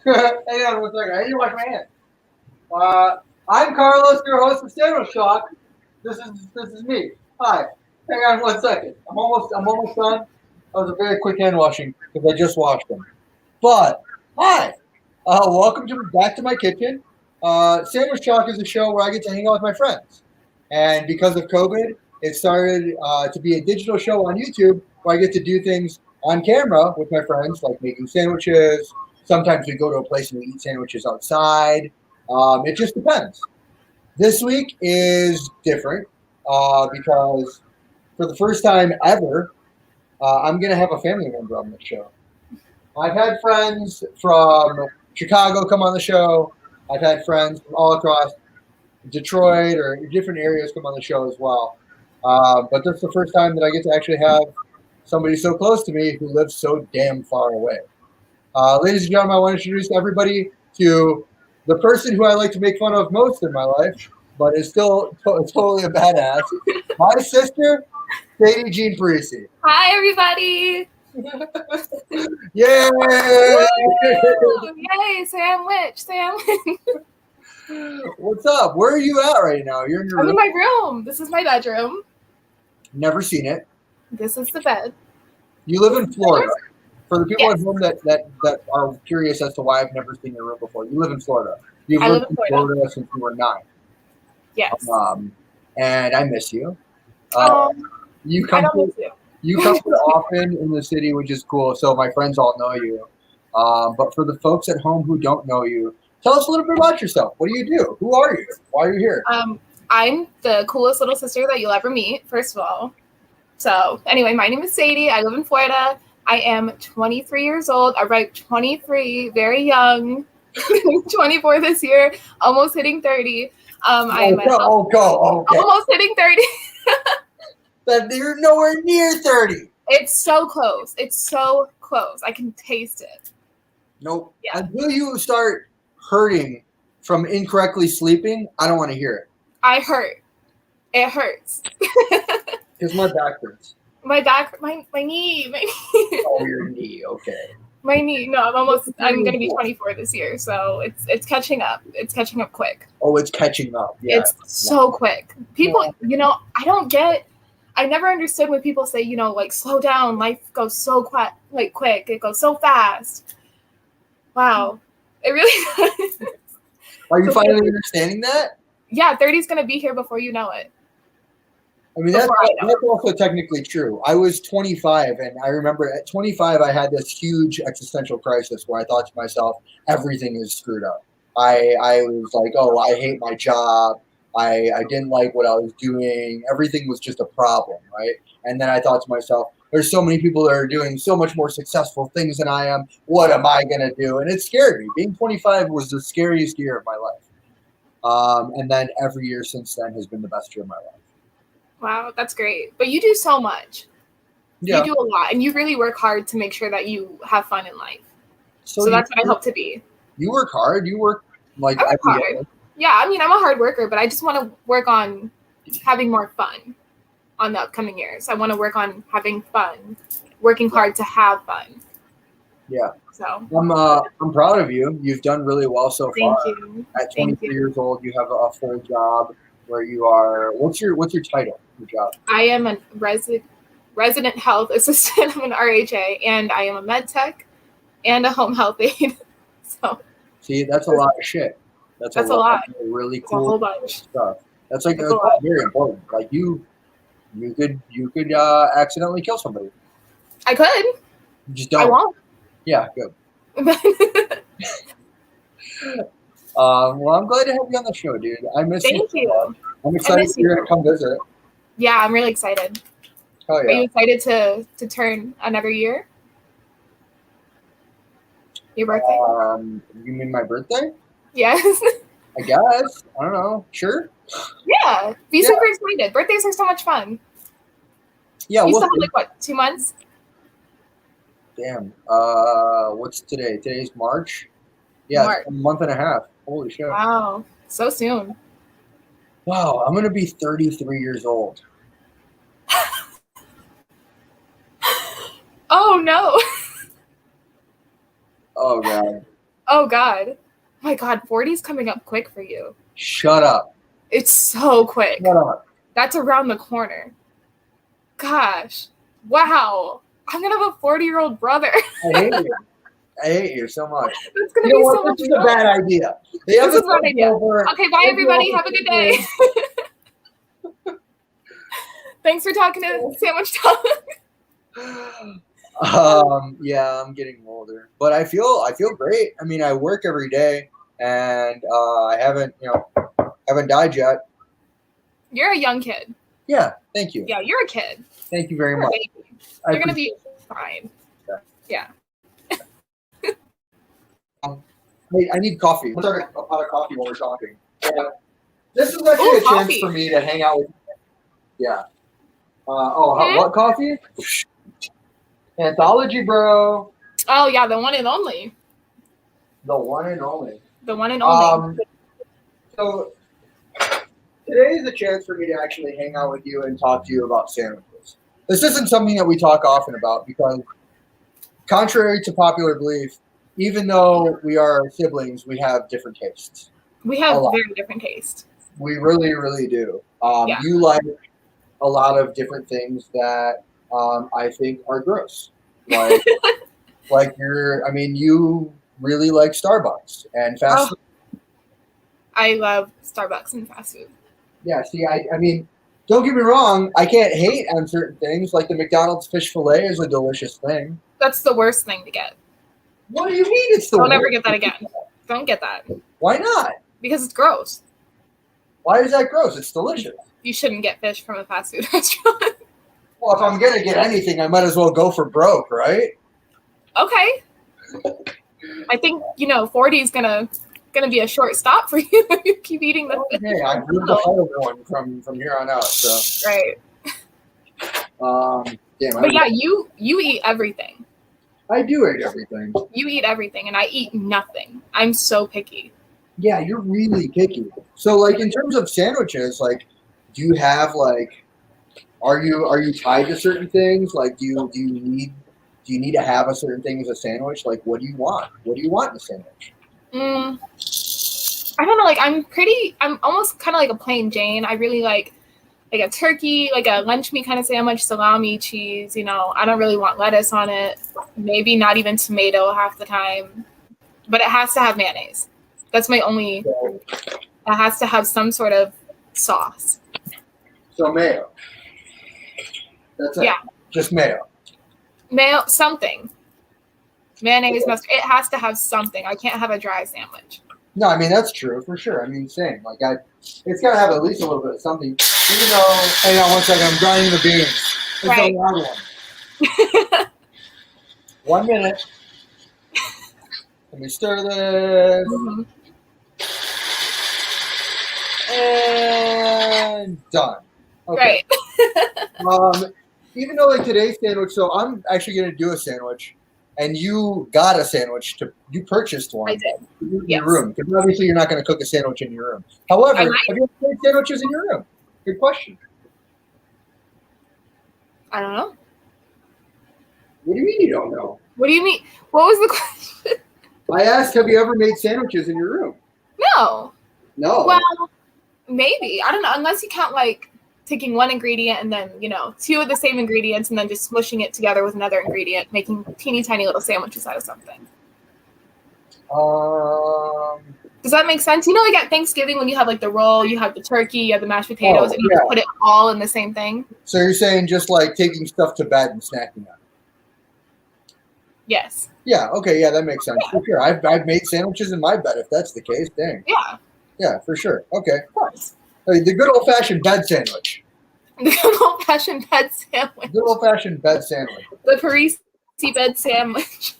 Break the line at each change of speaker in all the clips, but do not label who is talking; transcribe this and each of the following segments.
Hang on 1 second. I need to wash my hands. Uh, I'm Carlos, your host of Sandwich Shock. This is me. Hi. Hang on 1 second. I'm almost done. That was a very quick hand washing because I just washed them. But hi. Welcome back to my kitchen. Sandwich Shock is a show where I get to hang out with my friends. And because of COVID, it started to be a digital show on YouTube where I get to do things on camera with my friends, like making sandwiches. Sometimes we go to a place and we eat sandwiches outside. It just depends. This week is different because for the first time ever, I'm going to have a family member on the show. I've had friends from Chicago come on the show. I've had friends from all across Detroit or different areas come on the show as well. But that's the first time that I get to actually have somebody so close to me who lives so damn far away. Ladies and gentlemen, I want to introduce everybody to the person who I like to make fun of most in my life, but is still totally a badass. My sister, Sadie Jean Parisi.
Hi, everybody.
Yay!
Woo! Yay, sandwich.
What's up? Where are you at right now? You're in your
I'm
room?
in my room. This is my bedroom.
Never seen it.
This is the bed.
You live in Florida. For the people
Yes.
at home that are curious as to why I've never seen your room before, you live in Florida. You've
I
lived
live
in
in Florida.
Florida since you were 9.
Yes.
And I miss you. You
I
come
don't
to
miss you.
you come to often in the city, which is cool. So my friends all know you. But for the folks at home who don't know you, tell us a little bit about yourself. What do you do? Who are you? Why are you here?
I'm the coolest little sister that you'll ever meet, first of all. So, anyway, my name is Sadie. I live in Florida. I am 23 years old. I write 23, very young. 24 this year, almost hitting 30. I am
Okay.
almost hitting 30.
But you're nowhere near 30.
It's so close. It's so close. I can taste it.
Nope.
Yeah.
Until you start hurting from incorrectly sleeping, I don't want to hear it.
I hurt. It hurts.
Because my back hurts.
My back, my knee.
Oh, your knee. Okay.
My knee. No, I'm going to be 24 this year, so it's catching up. It's catching up quick.
Oh, it's catching up. Yeah.
It's so quick. People, I never understood when people say, like, slow down. Life goes so quick. It goes so fast. Wow. It really does.
Are you finally understanding that?
Yeah, 30 is going to be here before you know it.
I mean, that's also technically true. I was 25, and I remember at 25, I had this huge existential crisis where I thought to myself, everything is screwed up. I was like, oh, I hate my job. I didn't like what I was doing. Everything was just a problem, right? And then I thought to myself, there's so many people that are doing so much more successful things than I am. What am I going to do? And it scared me. Being 25 was the scariest year of my life. And then every year since then has been the best year of my life.
Wow, that's great. But you do so much.
Yeah.
You do a lot, and you really work hard to make sure that you have fun in life. So that's what I hope to be.
You work hard. You work
I work hard. Yeah, I mean, I'm a hard worker, but I just want to work on having more fun on the upcoming years. I want to work on having fun, working hard to have fun.
Yeah.
So
I'm proud of you. You've done really well so far.
Thank you.
At 23 years old, you have a full job where you are. What's your title? Your job?
I am a resident health assistant. I'm an RHA, and I am a med tech and a home health aide. So
see, that's a lot of shit. That's a lot. Of really cool
a whole bunch
stuff. That's like that's very important. Like you could accidentally kill somebody.
I could.
You just don't.
I won't.
Yeah, good. Well, I'm glad to have you on the show, dude. I miss you.
Thank you.
I'm excited you're gonna come visit.
Yeah, I'm really excited.
Oh yeah.
Are you excited to turn another year? Your birthday?
You mean my birthday?
Yes.
I guess. I don't know. Sure.
Yeah. Be super excited. Birthdays are so much fun.
Yeah.
You still have like what, 2 months?
Damn. What's today? Today's March. Yeah,
March.
It's a month and a half. Holy shit.
Wow. So soon.
Wow, I'm gonna be 33 years old.
Oh no.
Oh god.
Oh God. My God, 40's coming up quick for you.
Shut up.
It's so quick.
Shut up.
That's around the corner. Gosh. Wow. I'm gonna have a 40-year-old brother.
I hate you. I hate you so much.
It's gonna
You know
be
what?
so much
This is a
fun.
bad idea.
This is a bad idea. Okay, bye everybody. Have a good day. Thanks for talking to Sandwich Talk.
Yeah, I'm getting older, but I feel great. I mean, I work every day, and I haven't died yet.
You're a young kid.
Yeah, thank you.
Yeah, you're a kid.
Thank you very
You're
much.
You're gonna be fine. Yeah.
I need coffee. Let's start a pot of coffee while we're talking. Yeah. This is actually a chance for me to hang out with you. Yeah. What coffee? Anthology, bro.
Oh yeah, the one and only.
The one and only.
The one and only.
So today is a chance for me to actually hang out with you and talk to you about sandwiches. This isn't something that we talk often about because, contrary to popular belief, even though we are siblings, we have different tastes.
We have very different tastes.
We really, really do.
Yeah.
You like a lot of different things that I think are gross. Like, you really like Starbucks and fast food.
I love Starbucks and fast food.
Yeah, see, I mean, don't get me wrong. I can't hate on certain things. Like the McDonald's fish fillet is a delicious thing.
That's the worst thing to get.
What do you mean it's the worst?
Don't ever get that again. Don't get that.
Why not?
Because it's gross.
Why is that gross? It's delicious.
You shouldn't get fish from a fast food restaurant.
Well, if I'm going to get anything, I might as well go for broke, right?
Okay. I think, 40 is gonna be a short stop for you if you keep eating the fish.
Okay, I've lived a whole one from here on out. So.
Right. But yeah, you eat everything.
I do eat everything.
You eat everything, and I eat nothing. I'm so picky.
Yeah, you're really picky. So, like, in terms of sandwiches, like, do you have are you tied to certain things? Like, do you need to have a certain thing as a sandwich? Like, what do you want? What do you want in a sandwich?
I don't know. Like, I'm almost kind of like a plain Jane. I really like a turkey, like a lunch meat kind of sandwich, salami, cheese. I don't really want lettuce on it. Maybe not even tomato half the time. But it has to have mayonnaise. That's my only. It has to have some sort of sauce.
So mayo. That's it.
Yeah.
Just mayo. Mayo,
something. Mayonnaise, mustard. It has to have something. I can't have a dry sandwich.
No, I mean, that's true for sure. I mean, same. Like, it's got to have at least a little bit of something. Even though, hang on 1 second, I'm grinding the beans. It's
right.
a loud one. 1 minute. Let me stir this.
Mm-hmm.
And done. Okay.
Right.
Even though like today's sandwich, so I'm actually going to do a sandwich, and you got a sandwich you purchased one.
I did.
In your room, because obviously you're not going to cook a sandwich in your room. However, have you ever made sandwiches in your room? Good question.
I don't know.
What do you mean you don't know?
What do you mean? What was the question?
I asked, have you ever made sandwiches in your room?
No.
No.
Well, maybe. I don't know. Unless you count like taking one ingredient and then, two of the same ingredients and then just smushing it together with another ingredient, making teeny tiny little sandwiches out of something. Does that make sense? Like at Thanksgiving when you have like the roll, you have the turkey, you have the mashed potatoes, and you just put it all in the same thing?
So you're saying just like taking stuff to bed and snacking on it?
Yes.
Yeah, okay, yeah, that makes sense. For sure. I've made sandwiches in my bed if that's the case. Dang.
Yeah.
Yeah, for sure. Okay.
Of course.
The good old-fashioned bed sandwich.
The good old-fashioned bed sandwich.
Good old-fashioned bed sandwich.
The Parisi bed sandwich.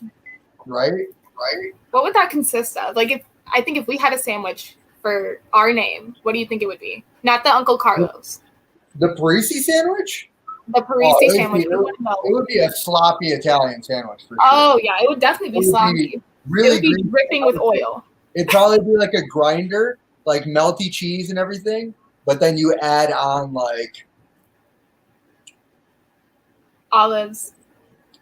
Right.
What would that consist of? Like, if we had a sandwich for our name, what do you think it would be? Not the Uncle Carlos.
The Parisi sandwich?
The Parisi sandwich.
It would be a sloppy Italian sandwich for sure.
Oh, yeah. It would definitely be sloppy. It would be dripping with oil.
It'd probably be like a grinder, like melty cheese and everything, but then you add on like
olives.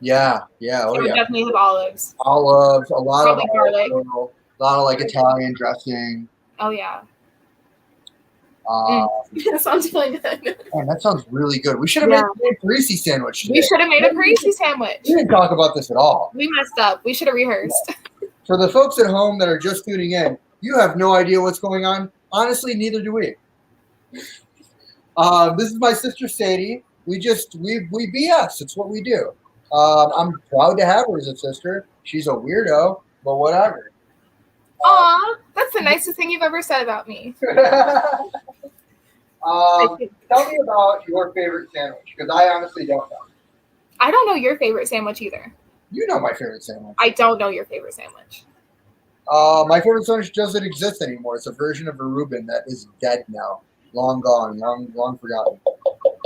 Yeah,
So I
oh
would
yeah.
definitely have olives.
Olives, a lot of
Probably garlic.
oil, a lot of like Italian dressing.
Oh yeah.
Uh,
That sounds really good.
Man, that sounds really good. We should have
Yeah.
made a Parisi sandwich today.
We should have made a Parisi sandwich.
We didn't talk about this at all.
We messed up. We should have rehearsed.
For the folks at home that are just tuning in, you have no idea what's going on. Honestly, neither do we. This is my sister Sadie. We BS. It's what we do. I'm proud to have her as a sister. She's a weirdo, but whatever.
Aw, that's the nicest thing you've ever said about me.
Tell me about your favorite sandwich, because I honestly don't know.
I don't know your favorite sandwich either.
You know my favorite sandwich.
I don't know your favorite sandwich.
My favorite sandwich doesn't exist anymore. It's a version of a Reuben that is dead now, long gone, long forgotten.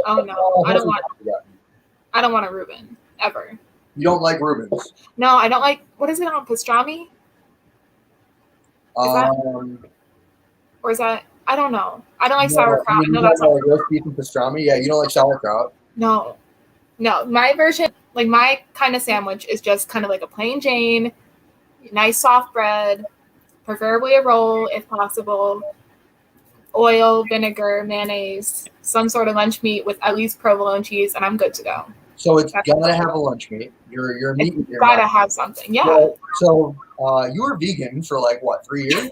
Oh no, I don't want a Reuben ever.
You don't like Reubens?
No, I don't like. What is it on pastrami? Or is that? I don't know. I don't like sauerkraut.
You don't like roast beef and pastrami? Yeah, you don't like sauerkraut?
No. My version, like my kind of sandwich, is just kind of like a plain Jane, nice soft bread, preferably a roll if possible, oil, vinegar, mayonnaise, some sort of lunch meat with at least provolone cheese, and I'm good to go.
So it's gotta have a lunch meat. You're a meat eater.
Gotta have something, yeah.
So you were vegan for like what, 3 years?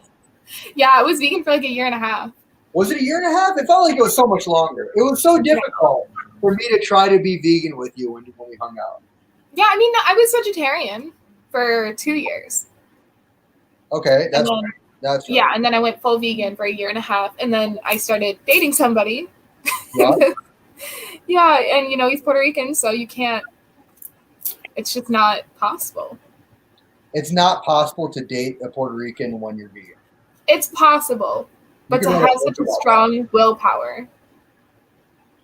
Yeah, I was vegan for like a year and a half.
Was it a year and a half? It felt like it was so much longer. It was so difficult for me to try to be vegan with you when we hung out.
Yeah, I mean, I was vegetarian for 2 years.
Okay, that's right.
Yeah, and then I went full vegan for a year and a half, and then I started dating somebody.
Yeah.
Yeah, and he's Puerto Rican, so you can't. It's just not possible.
It's not possible to date a Puerto Rican when you're vegan.
It's possible, but to have such a strong willpower.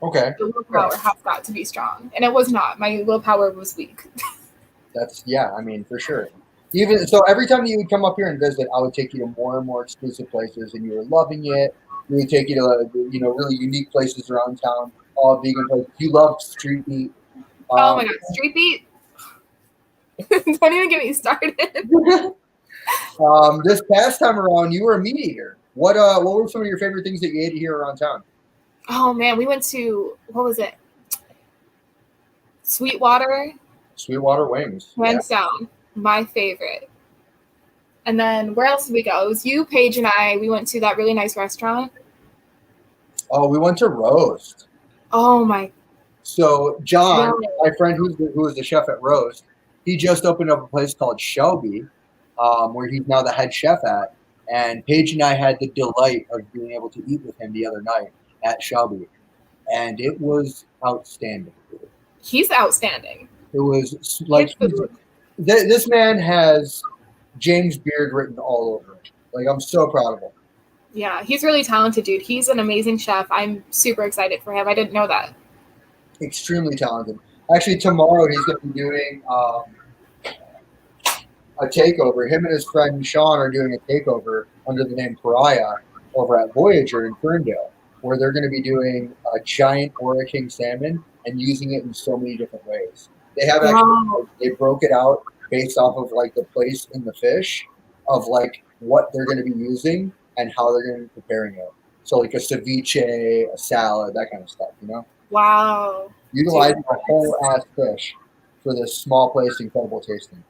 Okay.
The willpower has got to be strong, and it was not. My willpower was weak.
I mean, for sure. Even so, every time that you would come up here and visit, I would take you to more and more exclusive places, and you were loving it. We would take you to really unique places around town, all vegan places. You loved street meat.
Oh my god, street meat! Don't even get me started.
This past time around, you were a meat eater. What were some of your favorite things that you ate here around town?
Oh man, we went to, what was it? Sweetwater
Wings.
Hands down, my favorite. And then where else did we go? It was you, Paige, and I. We went to that really nice restaurant.
Oh, we went to Roast.
Oh my.
So John, my friend who was the chef at Roast, he just opened up a place called Shelby, where he's now the head chef at. And Paige and I had the delight of being able to eat with him the other night at Shelby, and it was outstanding.
He's outstanding.
It was like this man has James Beard written all over him. Like, I'm so proud of him.
Yeah, he's really talented, dude. He's an amazing chef. I'm super excited for him. I didn't know that.
Extremely talented. Actually, tomorrow he's going to be doing a takeover. Him and his friend Sean are doing a takeover under the name Pariah over at Voyager in Ferndale, where they're going to be doing a giant Ora King salmon and using it in so many different ways. They have they broke it out based off of like the place in the fish of like what they're going to be using and how they're going to be preparing it. So like a ceviche, a salad, that kind of stuff,
Wow.
Utilizing a whole ass fish for this small place, incredible tasting.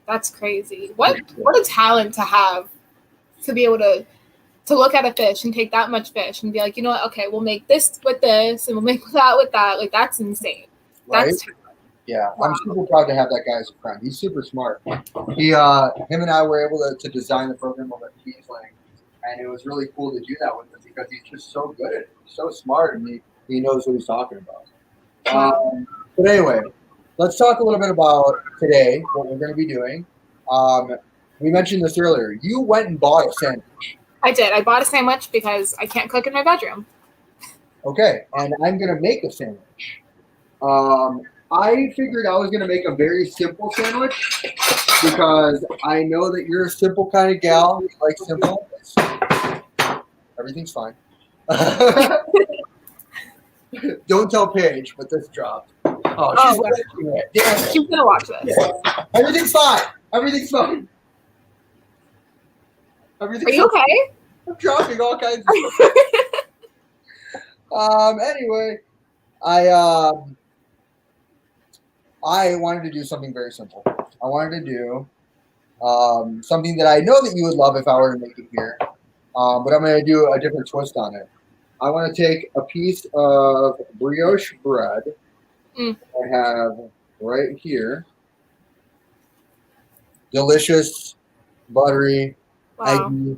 That's crazy. What a talent to have, to be able to look at a fish and take that much fish and be like, you know what? Okay, we'll make this with this and we'll make that with that. Like, that's insane.
Right?
That's
yeah. Wow. I'm super proud to have that guy as a friend. He's super smart. Him and I were able to design the program over at Kiesling, and it was really cool to do that with him because he's just so good at it. He's so smart, and he knows what he's talking about.
wow.
But anyway, let's talk a little bit about today, what we're going to be doing. We mentioned this earlier. You went and bought a sandwich.
I did. I bought a sandwich because I can't cook in my bedroom.
Okay, and I'm going to make a sandwich. I figured I was going to make a very simple sandwich because I know that you're a simple kind of gal. You like simple. Everything's fine. Don't tell Paige, but this dropped. Oh,
Oh,
she's watching it. Damn it.
she's gonna watch this.
Everything's fine. Everything's fine.
Are you okay?
I'm dropping all kinds of stuff. Anyway, I wanted to do something very simple. I wanted to do something that I know that you would love if I were to make it here. But I'm going to do a different twist on it. I want to take a piece of brioche bread I have right here. Delicious, buttery, eggy,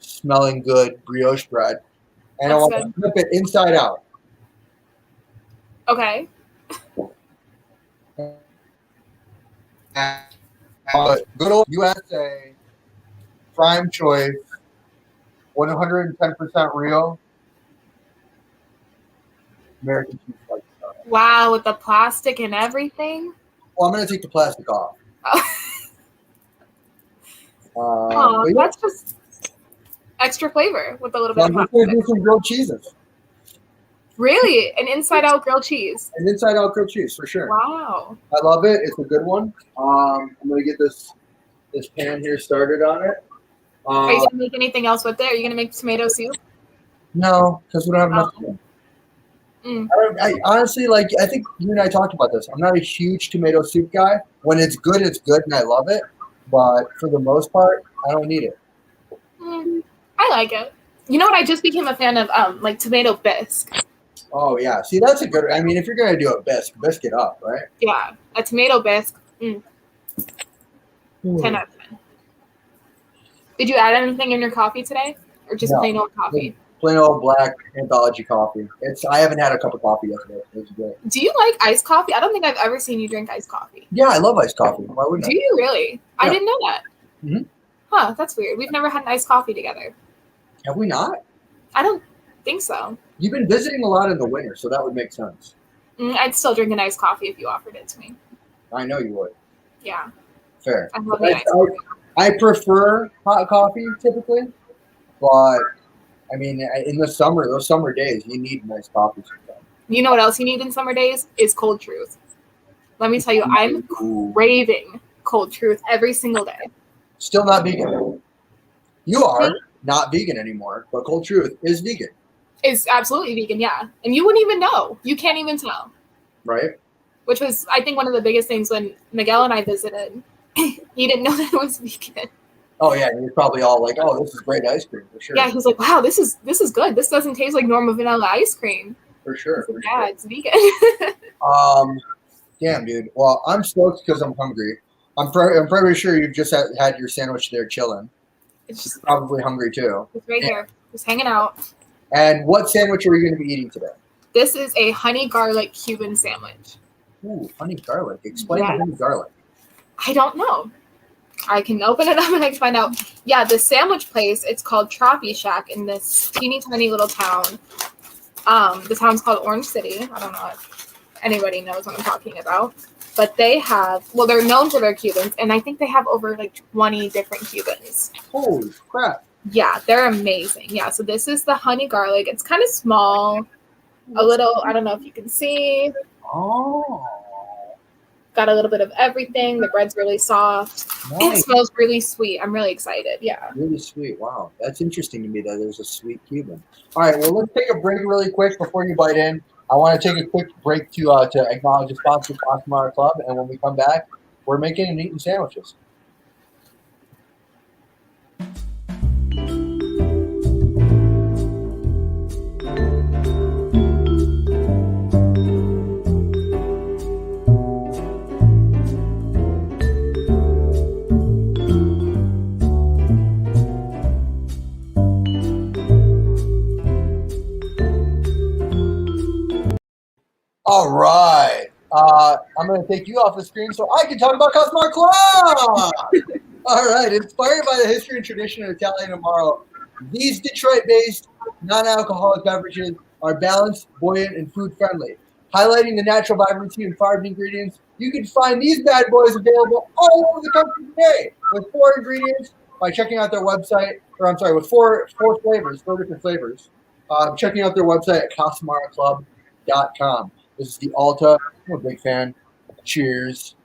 smelling good brioche bread. And I want to flip it inside out.
Okay.
Good old USA prime choice, 110% real American cheese slice.
Wow, with the plastic and everything.
Well, I'm going to take the plastic off.
That's just extra flavor with a little bit of
plastic. I'm just going to do some grilled cheeses.
Really? An inside-out grilled cheese?
An inside-out grilled cheese, for sure.
Wow.
I love it. It's a good one. I'm going to get this pan here started on it.
Are you going to make anything else with it? Are you going to make tomato soup?
No, because we don't have enough time. I honestly, I think you and I talked about this. I'm not a huge tomato soup guy. When it's good, and I love it. But for the most part, I don't need it.
I like it. You know what? I just became a fan of tomato bisque.
Oh yeah, see that's a good. I mean, if you're gonna do a bisque it up, right?
Yeah, a tomato bisque. 10 out of 10. Did you add anything in your coffee today, or just plain old coffee?
Plain old black anthology coffee. I haven't had a cup of coffee yesterday. It's great.
Do you like iced coffee? I don't think I've ever seen you drink iced coffee.
Yeah, I love iced coffee. Why wouldn't I?
Do you really? Yeah. I didn't know that.
Mm-hmm.
Huh, that's weird. We've never had an iced coffee together.
Have we not?
I don't think so.
You've been visiting a lot in the winter, so that would make sense.
I'd still drink an iced coffee if you offered it to me.
I know you would.
Yeah.
Fair.
I love the iced coffee.
I prefer hot coffee typically, but I mean, in the summer, those summer days, you need nice coffee sometimes.
You know what else you need in summer days? Is cold truth. Let me tell you, I'm craving cold truth every single day.
Still not vegan. You are not vegan anymore, but cold truth is vegan.
It's absolutely vegan, yeah. And you wouldn't even know. You can't even tell.
Right.
Which was, I think, one of the biggest things when Miguel and I visited. He didn't know that it was vegan.
Oh yeah, he was probably all like, "Oh, this is great ice cream for sure."
Yeah, he was like, "Wow, this is good. This doesn't taste like normal vanilla ice cream."
For sure.
Like, yeah, it's vegan.
Damn, dude. Well, I'm stoked because I'm hungry. I'm pretty sure you've just had your sandwich there chilling.
It's just
probably hungry too.
It's right here, just hanging out.
And what sandwich are you going to be eating today?
This is a honey garlic Cuban sandwich.
Ooh, honey garlic. Explain the honey garlic. I
don't know. I can open it up and I can find out. Yeah, the sandwich place, it's called Troppy Shack in this teeny tiny little town. The town's called Orange City. I don't know if anybody knows what I'm talking about. But they have, they're known for their Cubans, and I think they have over 20 different Cubans.
Holy crap.
Yeah, they're amazing. Yeah, so this is the honey garlic. It's kind of small, a little, I don't know if you can see.
Oh.
Got a little bit of everything. The bread's really soft. Nice. It smells really sweet. I'm really excited. Yeah.
Really sweet. Wow. That's interesting to me that there's a sweet Cuban. All right. Well, let's take a break really quick before you bite in. I want to take a quick break to acknowledge the sponsor, Cosmara Club. And when we come back, we're making and eating sandwiches. All right. I'm going to take you off the screen so I can talk about Cosmara Club. All right. Inspired by the history and tradition of Italian Amaro, these Detroit-based non-alcoholic beverages are balanced, buoyant, and food-friendly. Highlighting the natural vibrancy and farmed ingredients, you can find these bad boys available all over the country today with 4 ingredients by checking out their website, with four different flavors, checking out their website at CosmaraClub.com. This is the Alta. I'm a big fan. Cheers.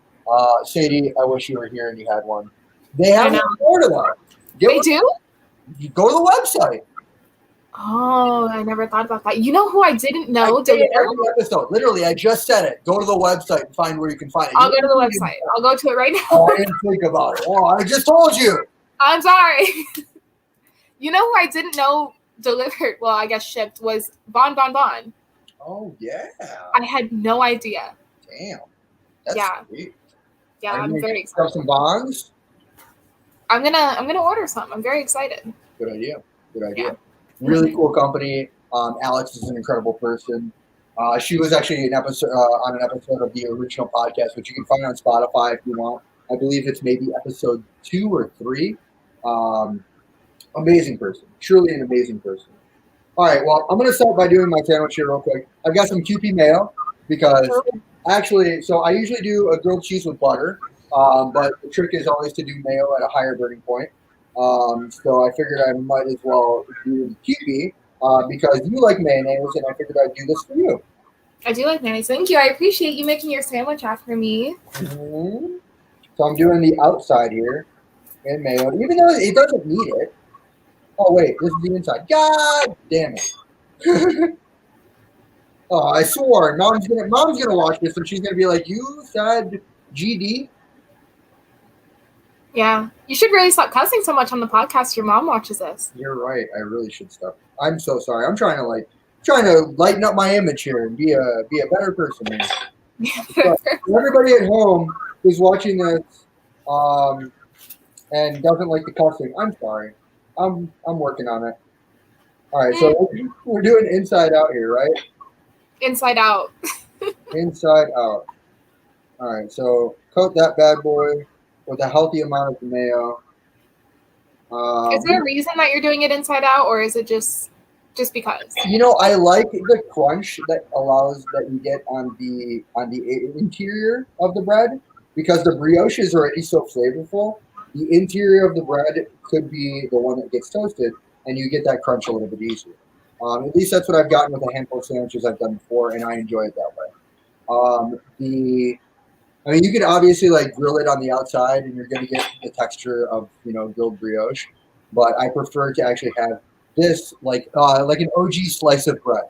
Sadie, I wish you were here and you had one. They have one in Florida, though.
They do?
You go to the website.
Oh, I never thought about that. You know who I didn't know?
Every episode. Literally, I just said it. Go to the website and find where you can find it.
I'll go to the website. I'll go to it right now.
Oh, I didn't think about it. Oh, I just told you.
I'm sorry. You know who I didn't know delivered, well, I guess shipped, was Bon Bon Bon.
Oh, yeah.
I had no idea.
Damn. That's sweet.
Yeah, I'm very excited.
Some bonds?
I'm gonna order some. I'm very excited.
Good idea.
Yeah.
Really cool company. Alex is an incredible person. She was actually on an episode of the original podcast, which you can find on Spotify if you want. I believe it's maybe episode 2 or 3. Amazing person. Truly an amazing person. All right, well, I'm going to start by doing my sandwich here real quick. I've got some QP mayo because actually, so I usually do a grilled cheese with butter, but the trick is always to do mayo at a higher burning point. So I figured I might as well do the QP because you like mayonnaise, and I figured I'd do this for you.
I do like mayonnaise. Thank you. I appreciate you making your sandwich after me.
Mm-hmm. So I'm doing the outside here in mayo, even though it doesn't need it. Oh, wait, this is the inside. God damn it. Oh, I swore. Mom's gonna watch this, and she's gonna be like, "You said GD."
Yeah, you should really stop cussing so much on the podcast. Your mom watches this.
You're right. I really should stop. I'm so sorry. I'm trying to lighten up my image here and be a better person. Everybody at home who's watching this and doesn't like the cussing, I'm sorry. I'm working on it. All right, so we're doing inside out here, right? Inside out. Inside out. All right, so coat that bad boy with a healthy amount of mayo.
Is there a reason that you're doing it inside out, or is it just because?
You know, I like the crunch that you get on the interior of the bread because the brioche is already so flavorful. The interior of the bread could be the one that gets toasted, and you get that crunch a little bit easier. At least that's what I've gotten with a handful of sandwiches I've done before, and I enjoy it that way. You could obviously grill it on the outside, and you're going to get the texture of grilled brioche. But I prefer to actually have this like an OG slice of bread.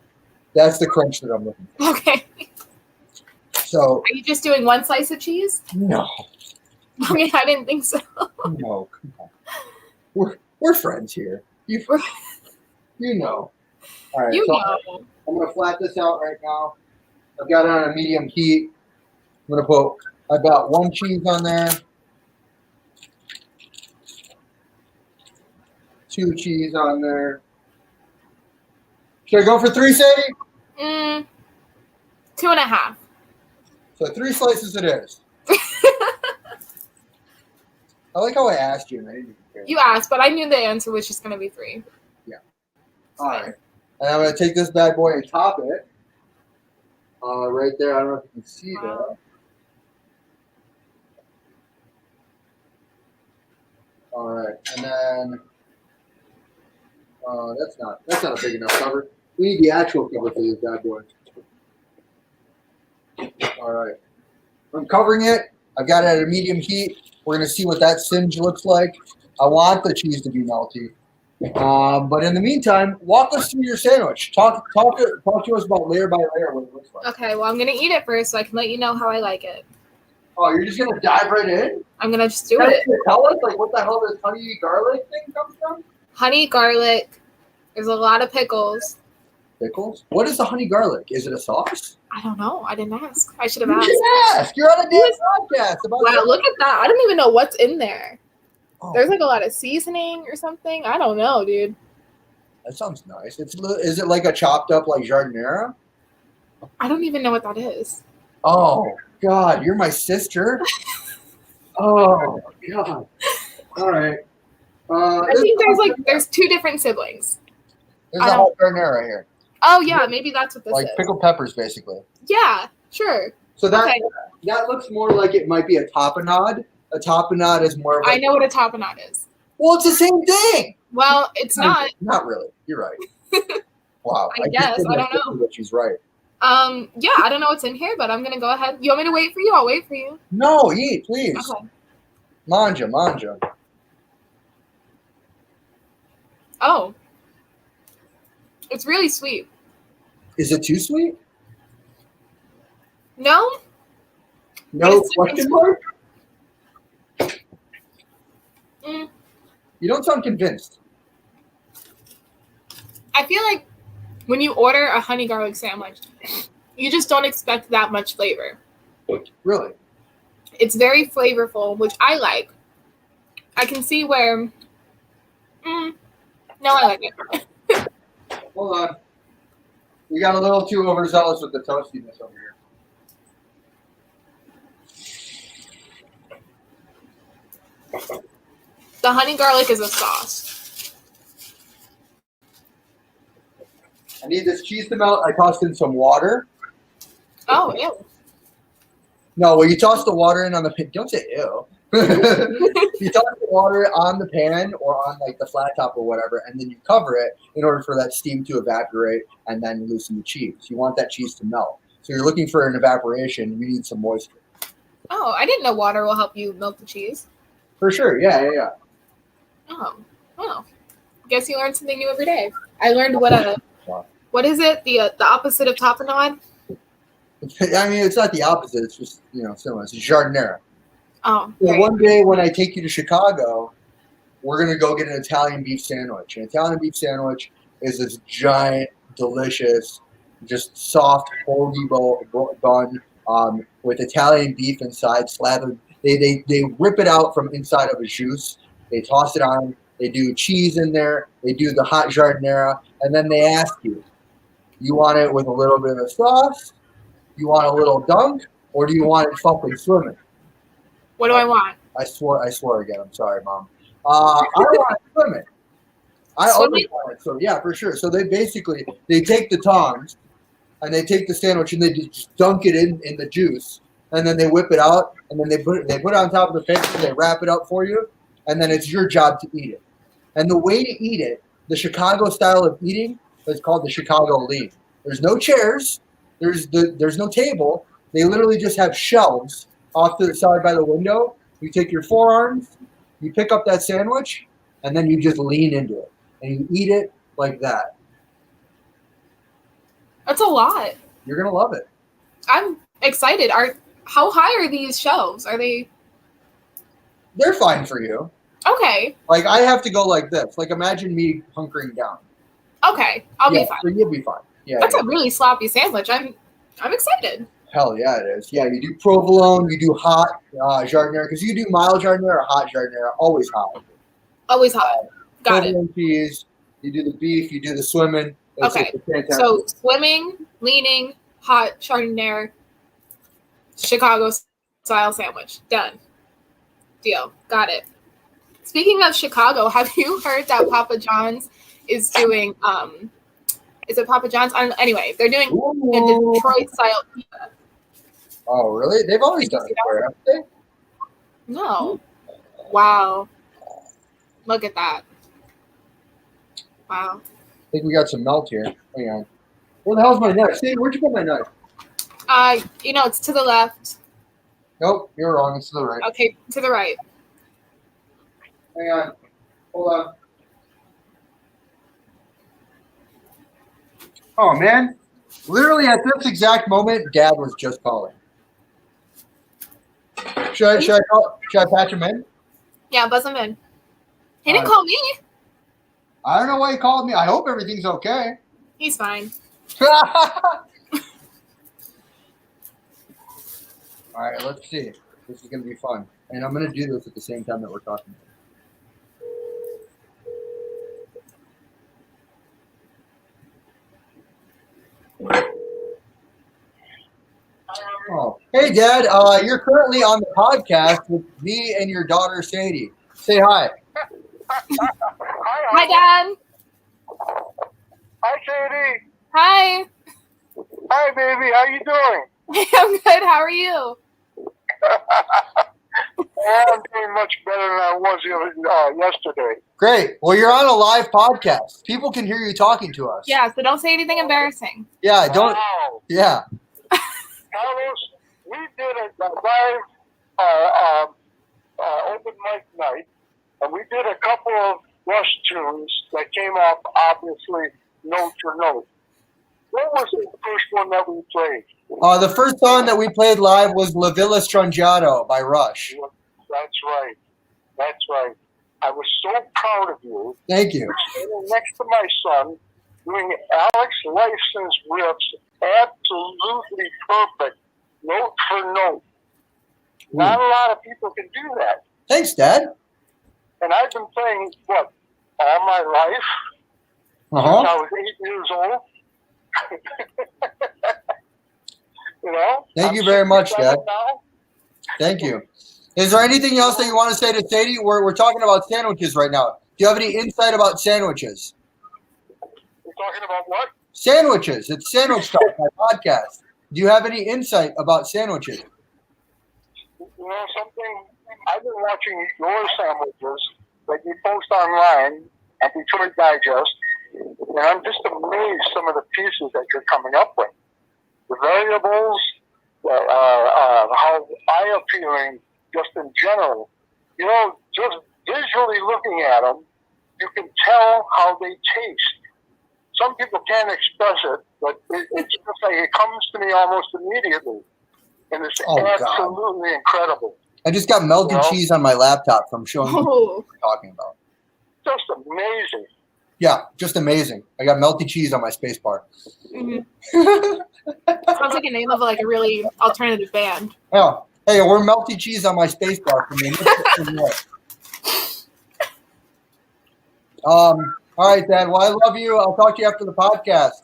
That's the crunch that I'm looking for.
Okay.
So
are you just doing one slice of cheese?
No.
Okay, I didn't think so.
No, come on. We're friends here. You know. All right. I'm gonna flat this out right now. I've got it on a medium heat. I've got 1 cheese on there. 2 cheese on there. Should I go for 3, Sadie?
2.5.
So 3 slices it is. I like how I asked you.
You asked, but I knew the answer was just going to be 3.
Yeah. All right. And I'm going to take this bad boy and top it. Right there. I don't know if you can see that. All right. And then that's not a big enough cover. We need the actual cover for this bad boy. All right. I'm covering it. I've got it at a medium heat. We're going to see what that singe looks like. I want the cheese to be melty. But in the meantime, walk us through your sandwich. Talk to us about layer by layer what it looks like.
Okay, well, I'm going to eat it first so I can let you know how I like it.
Oh, you're just going to dive right in?
I'm going to just do it.
Tell us, what the hell this honey garlic thing comes from?
Honey garlic. There's a lot of pickles.
Pickles? What is the honey garlic? Is it a sauce?
I don't know. I didn't ask. I should have asked.
You should ask. You're on a damn podcast.
Wow, look at that. I don't even know what's in there. Oh. There's a lot of seasoning or something. I don't know, dude.
That sounds nice. Is it like a chopped up jardinera?
I don't even know what that is.
Oh, God. You're my sister? Oh, God. All right.
I think there's 2 different siblings.
There's a whole jardinera right here.
Oh, yeah. Maybe that's what this is.
Like pickled peppers, basically.
Yeah, sure.
So that looks more like it might be a tapenade. A tapenade is more of
I know what a tapenade is.
Well, it's the same thing.
Well, it's not.
Not really. You're right. Wow.
I guess. I don't know.
But she's right.
Yeah, I don't know what's in here, but I'm gonna go ahead. You want me to wait for you? I'll wait for you.
No, eat, please.
Okay.
Manja.
Oh, it's really sweet.
Is it too sweet?
No?
No
It's-
question mark?
Mm,
You don't sound convinced.
I feel like when you order a honey garlic sandwich, you just don't expect that much flavor.
Really?
It's very flavorful, which I like. I can see where. No, I like it.
Hold on. You got a little too overzealous with the toastiness over here.
The honey garlic is a sauce.
I need this cheese to melt. I tossed in some water.
Oh, ew.
No, well, you toss the water in on the pan. Don't say ew. You toss the water on the pan or on like the flat top or whatever, and then you cover it in order for that steam to evaporate and then loosen the cheese. You want that cheese to melt. So you're looking for an evaporation. You need some moisture.
Oh, I didn't know water will help you melt the cheese.
For sure. Yeah.
Oh. Guess you learn something new every day. I learned what is it? The opposite of tapenade?
I mean, it's not the opposite. It's just, similar. It's jardinera.
Oh,
So
right.
one day when I take you to Chicago, we're going to go get an Italian beef sandwich. An Italian beef sandwich is this giant, delicious, just soft, hoagie bun with Italian beef inside, slathered. They rip it out from inside of a juice. They toss it on. They do cheese in there. They do the hot jardinera. And then they ask you want it with a little bit of sauce? You want a little dunk? Or do you want it fucking swimming?
What do I want?
I swore again. I'm sorry, Mom. I want it swimming. I always want it. So yeah, for sure. So they take the tongs and they take the sandwich and they just dunk it in the juice, and then they whip it out and then they put it on top of the paper. They wrap it up for you, and then it's your job to eat it. And the way to eat it, the Chicago style of eating, is called the Chicago lean. There's no chairs. There's no table. They literally just have shelves off to the side by the window. You take your forearms, you pick up that sandwich, and then you just lean into it. And you eat it like that.
That's a lot.
You're going to love it.
I'm excited. How high are these shelves? Are they?
They're fine for you.
Okay.
Like, I have to go like this. Like, imagine me hunkering down.
Okay. I'll be fine.
So you'll be fine. Yeah.
That's a really sloppy sandwich. I'm excited.
Hell yeah, it is. Yeah, you do provolone, you do hot jardinera, because you do mild jardinera or hot jardinera, always hot.
Always hot. Got it.
Provolone cheese, you do the beef, you do the swimming.
Okay. So swimming, leaning, hot jardinera, Chicago style sandwich. Done. Deal. Got it. Speaking of Chicago, have you heard that Papa John's is doing is it Papa John's? Anyway, they're doing a Detroit style pizza.
Oh, really? They've always done it there, haven't they?
No. Wow. Look at that. Wow.
I think we got some melt here. Hang on. Where the hell's my knife? Steve, where'd you put my knife?
It's to the left.
Nope, you're wrong. It's to the right.
Okay, to the right.
Hang on. Hold on. Oh, man. Literally at this exact moment, Dad was just calling. Should I patch him in?
Yeah, buzz him in. He didn't call me.
I don't know why he called me. I hope everything's okay.
He's fine.
All right, let's see. This is going to be fun. And I'm going to do this at the same time that we're talking. Oh. Hey, Dad. You're currently on the podcast with me and your daughter, Sadie. Say hi.
Hi, Dad.
Hi, Sadie.
Hi.
Hi, baby. How you doing?
I'm good. How are you?
I'm doing much better than I was yesterday.
Great. Well, you're on a live podcast. People can hear you talking to us.
Yeah, so don't say anything embarrassing.
Yeah, don't.
Wow.
Yeah.
Carlos, we did a live open mic night, and we did a couple of Rush tunes that came off, obviously, note for note. What was the first one that we played?
The first song that we played live was La Villa Strangiato by Rush.
That's right. That's right. I was so proud of you.
Thank you.
Standing next to my son, doing Alex Lifeson's riffs, absolutely perfect, note for note. Not a lot of people can do that.
Thanks, Dad.
And I've been playing, all my life?
Uh-huh.
Since I was 8 years old. You know?
Thank you very much, Dad. Thank you. Is there anything else that you want to say to Sadie? We're talking about sandwiches right now. Do you have any insight about sandwiches?
We're talking about what?
Sandwiches. It's Sandwich Talk, my podcast. Do you have any insight about sandwiches?
You know something? I've been watching your sandwiches that you post online at Detroit Digest, and I'm just amazed some of the pieces that you're coming up with. The variables, how eye-appealing, just in general. You know, just visually looking at them, you can tell how they taste. Some people can't express it, but it's just like it comes to me almost immediately. And it's absolutely incredible.
I just got melted cheese on my laptop from showing you what we're talking about.
Just amazing.
Yeah, just amazing. I got melty cheese on my space bar.
Mm-hmm. Sounds like a name of like a really alternative band.
Yeah. Hey, we're melty cheese on my space bar from the All right, Dad. Well, I love you. I'll talk to you after the podcast.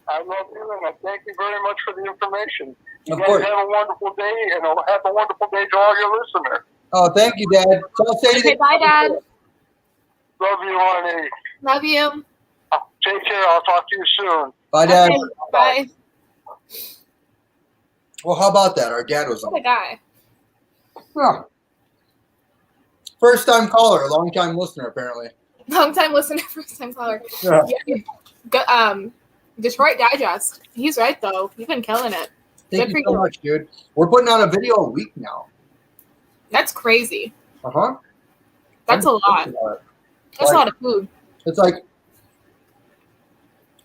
I love you, and I thank you very much for the information. You
of
guys
course.
Have a wonderful day, and have a wonderful day to all your listeners.
Oh, thank you, Dad.
Okay, bye, Dad.
Love you, honey.
Love you.
Take care. I'll talk to you soon.
Bye, Dad.
Okay, bye.
Well, how about that? Our dad was on.
What a guy.
Yeah. First time caller, long time listener, apparently.
Long time listener, first time caller.
Yeah.
Detroit Digest. He's right though. You've been killing it.
Thank you so much, dude. We're putting out a video a week now.
That's crazy.
Uh-huh.
That's a lot. That's a lot of food.
It's like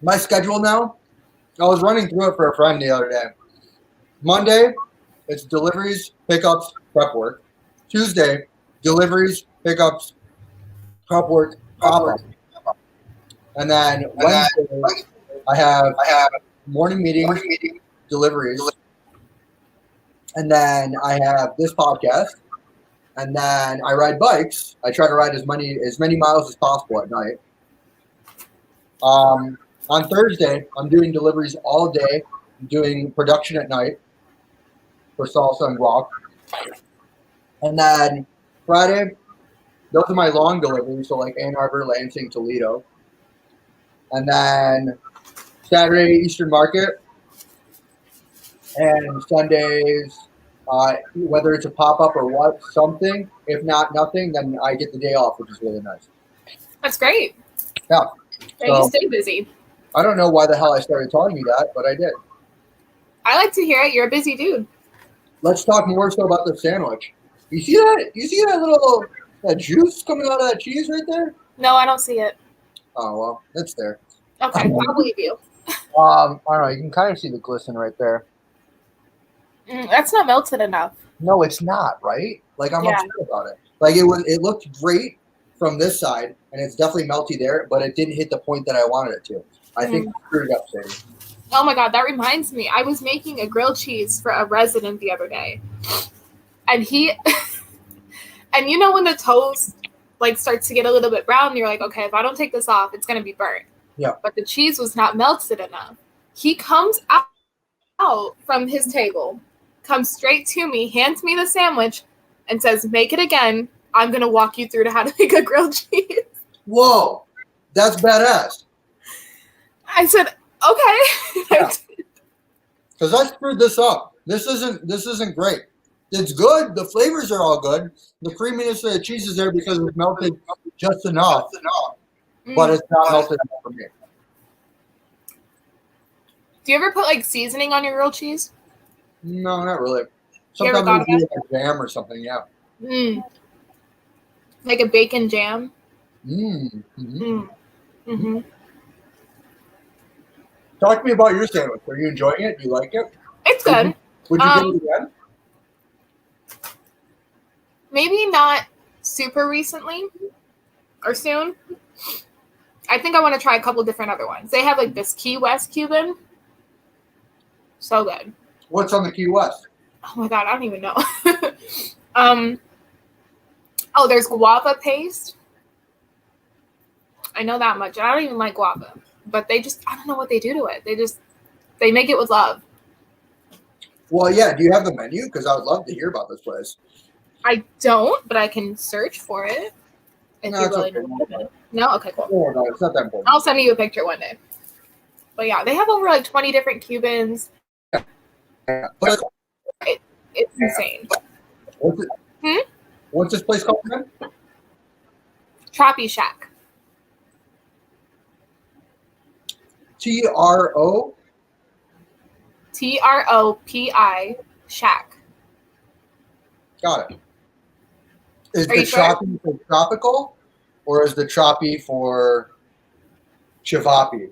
my schedule now. I was running through it for a friend the other day. Monday, it's deliveries, pickups, prep work. Tuesday, deliveries, pickups, prep work, prop. And then Wednesday, I have morning meeting, deliveries. And then I have this podcast. And then I ride bikes. I try to ride as many miles as possible at night. On Thursday, I'm doing deliveries all day. I'm doing production at night for salsa and guac. And then Friday, those are my long deliveries, so like Ann Arbor, Lansing, Toledo. And then Saturday, Eastern Market. And Sundays, whether it's a pop-up or what, something. If not, nothing, then I get the day off, which is really nice.
That's great.
Yeah.
You stay busy.
I don't know why the hell I started telling you that, but I did.
I like to hear it. You're a busy dude.
Let's talk more so about the sandwich. You see that? You see that little juice coming out of that cheese right there?
No, I don't see it.
Oh, well, it's there.
Okay, I'll believe you.
I don't know. You can kind of see the glisten right there.
That's not melted enough.
No, it's not, right? Like, I'm upset about it. Like, it looked great from this side, and it's definitely melty there, but it didn't hit the point that I wanted it to. I think I screwed it up, Sadie.
Oh my God, that reminds me. I was making a grilled cheese for a resident the other day. And and you know when the toast like starts to get a little bit brown, you're like, okay, if I don't take this off, it's going to be burnt.
Yeah.
But the cheese was not melted enough. He comes out from his table, comes straight to me, hands me the sandwich, and says, make it again. I'm going to walk you through to how to make a grilled cheese.
Whoa. That's badass.
I said, okay.
Because I screwed this up. This isn't great. It's good. The flavors are all good. The creaminess of the cheese is there because it's melted just enough, but it's not melted enough for me.
Do you ever put like seasoning on your grilled cheese?
No, not really.
You ever
Sometimes
thought
we
about
do like jam or something. Yeah.
Like a bacon jam?
Mm-hmm. Talk to me about your sandwich. Are you enjoying it? Do you like it?
It's good.
Would you get it again?
Maybe not super recently or soon. I think I want to try a couple different other ones. They have like this Key West Cuban. So good.
What's on the Key West?
Oh my God, I don't even know. There's guava paste. I know that much. I don't even like guava, but I don't know what they do to it. They make it with love.
Well, yeah. Do you have the menu? Because I would love to hear about this place.
I don't, but I can search for it.
No, it's okay.
No? Okay, cool.
No, it's not that important.
I'll send you a picture one day. But yeah, they have over like 20 different Cubans.
Yeah.
It's insane.
What's it? What's this place called again?
Troppy Shack.
TRO?
TROPI Shack.
Got it. Is
Are
the
you sure?
Troppy for tropical, or is the Troppy for Chivapi?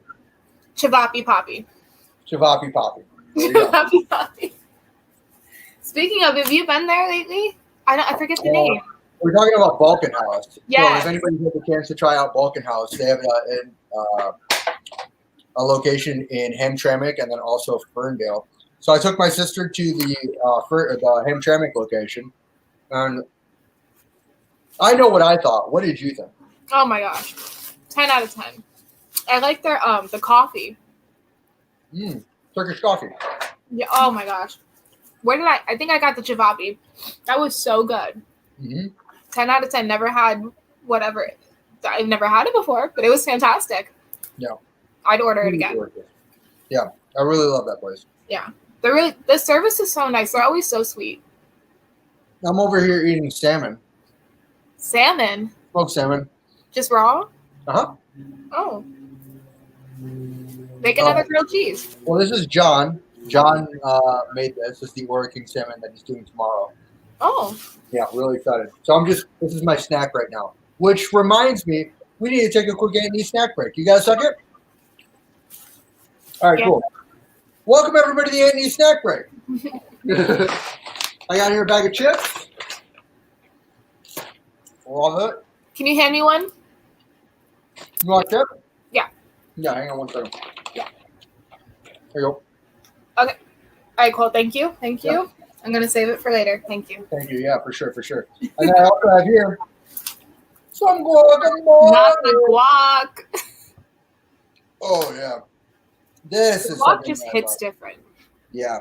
Chivapi Poppy.
Chivapi Poppy. There you go.
Chivapi Poppy. Speaking of, have you been there lately? I forget the name.
We're talking about Balkan House.
Yes.
So if anybody's had the chance to try out Balkan House, they have a location in Hamtramck and then also Ferndale. So I took my sister to the Hamtramck location, and I know what I thought. What did you think?
Oh my gosh, 10 out of 10. I like their the coffee.
Turkish coffee.
Yeah. Oh my gosh, I think I got the Chivapi. That was so good. 10 out of 10. Never had whatever. I've never had it before, but it was fantastic.
Yeah.
I'd order it again.
Yeah, I really love that place.
Yeah. The service is so nice. They're always so sweet.
I'm over here eating salmon.
Salmon?
Smoked salmon.
Just raw?
Uh-huh.
Oh. Make another grilled cheese.
Well, this is John. John made this. This is the Oregon salmon that he's doing tomorrow.
Oh.
Yeah, really excited. So this is my snack right now. Which reminds me, we need to take a quick A&E snack break. You guys suck it? All right, cool. Welcome everybody to the A&E snack break. I got here a bag of chips. Love it.
Can you hand me one?
You want a chip?
Yeah.
Yeah, hang on one second.
Yeah.
There you go.
Okay. All right, cool. Thank you. Thank you.
Yep.
I'm going to save it for later. Thank you.
Thank you. Yeah, for sure. And then I also have here some guacamole.
Not the guac.
Oh, yeah. This is
Guac just hits different.
Yeah.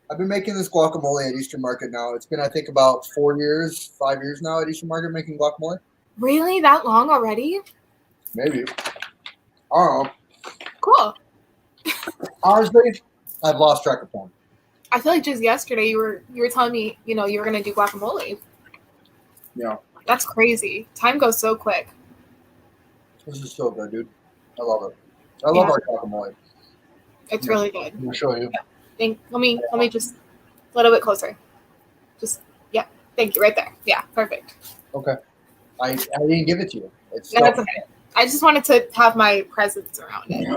I've been making this guacamole at Eastern Market now. It's been, I think, about 5 years now at Eastern Market making guacamole.
Really? That long already?
Maybe. I don't know.
Cool.
Honestly, I've lost track of time.
I feel like just yesterday you were telling me, you were going to do guacamole.
Yeah.
That's crazy. Time goes so quick.
This is so good, dude. I love it. I love our guacamole.
It's really good.
I'm gonna show you.
Let me just a little bit closer. Yeah. Thank you. Right there. Yeah. Perfect.
Okay. I didn't give it to you.
No, that's okay. I just wanted to have my presence around it.